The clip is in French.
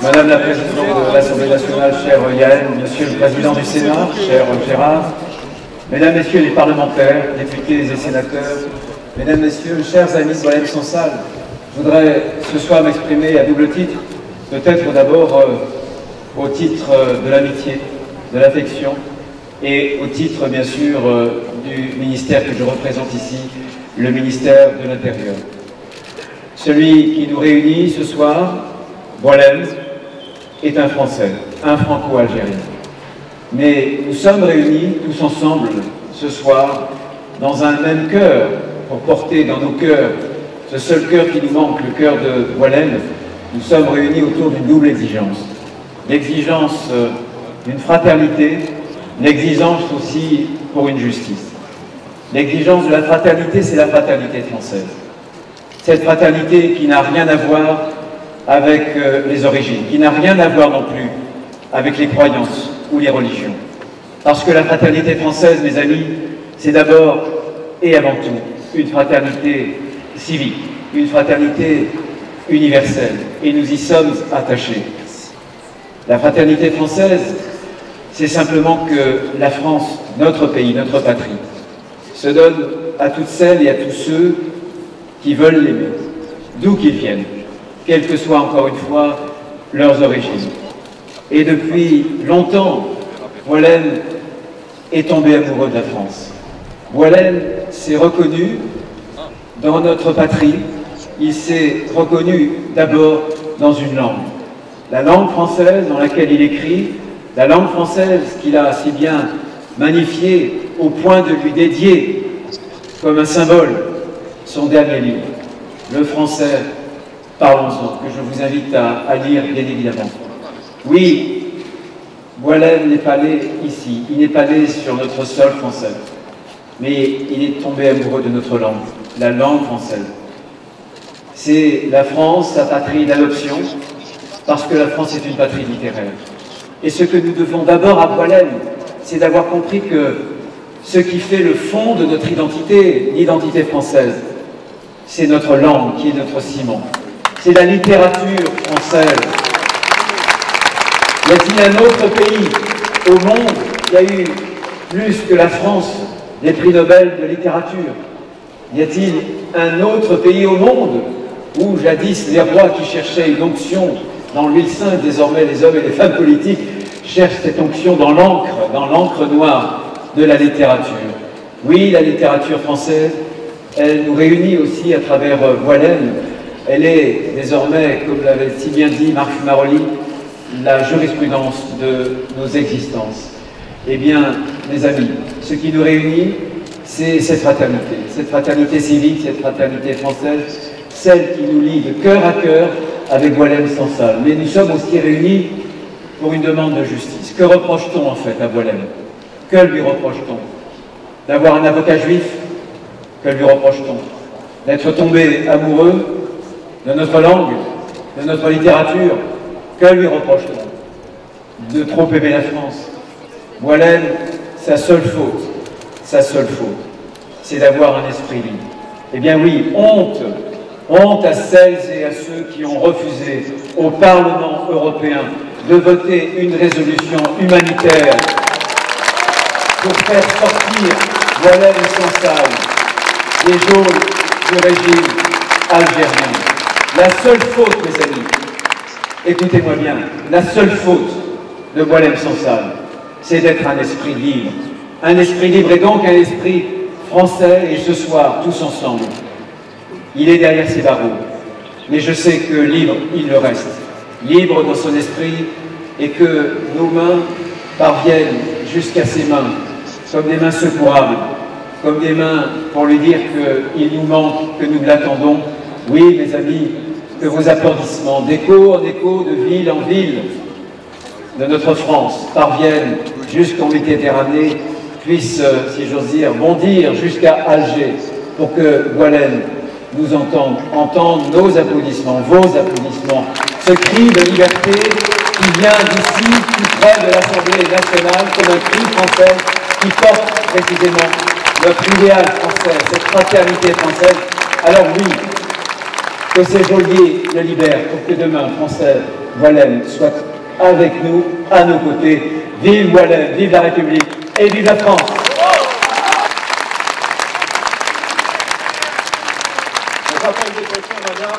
Madame la Présidente de l'Assemblée nationale, chère Yael, Monsieur le Président du Sénat, cher Gérard, Mesdames, Messieurs les parlementaires, députés et sénateurs, Mesdames, Messieurs, chers amis de Boualem Sansal, je voudrais ce soir m'exprimer à double titre, peut-être d'abord au titre de l'amitié, de l'affection, et au titre, bien sûr, du ministère que je représente ici, le ministère de l'Intérieur. Celui qui nous réunit ce soir, Boualem, est un Français, un Franco-Algérien. Mais nous sommes réunis tous ensemble ce soir dans un même cœur, pour porter dans nos cœurs ce seul cœur qui nous manque, le cœur de Boualem. Nous sommes réunis autour d'une double exigence. L'exigence d'une fraternité, l'exigence aussi pour une justice. L'exigence de la fraternité, c'est la fraternité française. Cette fraternité qui n'a rien à voir avec les origines, qui n'a rien à voir non plus avec les croyances ou les religions. Parce que la fraternité française, mes amis, c'est d'abord et avant tout une fraternité civique, une fraternité universelle, et nous y sommes attachés. La fraternité française, c'est simplement que la France, notre pays, notre patrie, se donne à toutes celles et à tous ceux qui veulent l'aimer, d'où qu'ils viennent, quelles que soient encore une fois leurs origines. Et depuis longtemps, Boualem est tombé amoureux de la France. Boualem s'est reconnu dans notre patrie, il s'est reconnu d'abord dans une langue. La langue française dans laquelle il écrit, la langue française qu'il a si bien magnifiée au point de lui dédier comme un symbole son dernier livre, le français, parlons-en, que je vous invite à lire bien évidemment. Oui, Boualem n'est pas né ici, il n'est pas né sur notre sol français, mais il est tombé amoureux de notre langue, la langue française. C'est la France, sa patrie d'adoption, parce que la France est une patrie littéraire. Et ce que nous devons d'abord à Boualem, c'est d'avoir compris que ce qui fait le fond de notre identité, l'identité française, c'est notre langue qui est notre ciment. C'est la littérature française. Y a-t-il un autre pays au monde qui a eu plus que la France des prix Nobel de littérature? Y a-t-il un autre pays au monde où jadis les rois qui cherchaient une onction dans l'huile sainte, désormais les hommes et les femmes politiques cherchent cette onction dans l'encre noire de la littérature? Oui, la littérature française, elle nous réunit aussi à travers Boualem. Elle est désormais, comme l'avait si bien dit Marc Fumaroli, la jurisprudence de nos existences. Eh bien, mes amis, ce qui nous réunit, c'est cette fraternité civique, cette fraternité française, celle qui nous lie de cœur à cœur avec Boualem Sansal. Mais nous sommes aussi réunis pour une demande de justice. Que reproche-t-on en fait à Boualem? Que lui reproche-t-on? D'avoir un avocat juif? Que lui reproche-t-on? D'être tombé amoureux de notre langue, de notre littérature? Que lui reproche-t-on? De trop aimer la France. Boualem, sa seule faute, c'est d'avoir un esprit libre. Eh bien oui, honte à celles et à ceux qui ont refusé au Parlement européen de voter une résolution humanitaire pour faire sortir Boualem Sansal des geôles du régime algérien. La seule faute, mes amis, écoutez-moi bien, la seule faute de Boualem Sansal, c'est d'être un esprit libre. Un esprit libre et donc un esprit français, et ce soir, tous ensemble, il est derrière ses barreaux. Mais je sais que libre, il le reste. Libre dans son esprit, et que nos mains parviennent jusqu'à ses mains, comme des mains secourables, comme des mains pour lui dire qu'il nous manque, que nous l'attendons. Oui, mes amis, que vos applaudissements, d'écho en écho, de ville en ville, de notre France, parviennent jusqu'en Méditerranée, puissent, si j'ose dire, bondir jusqu'à Alger, pour que Boualem nous entende nos applaudissements, vos applaudissements, ce cri de liberté qui vient d'ici, tout près de l'Assemblée nationale, comme un cri français qui porte précisément notre idéal français, cette fraternité française. Alors oui, que ces geôliers le libèrent pour que demain, Français, Wallen soit avec nous, à nos côtés. Vive Wallen, vive la République et vive la France! On rappelle des questions, madame,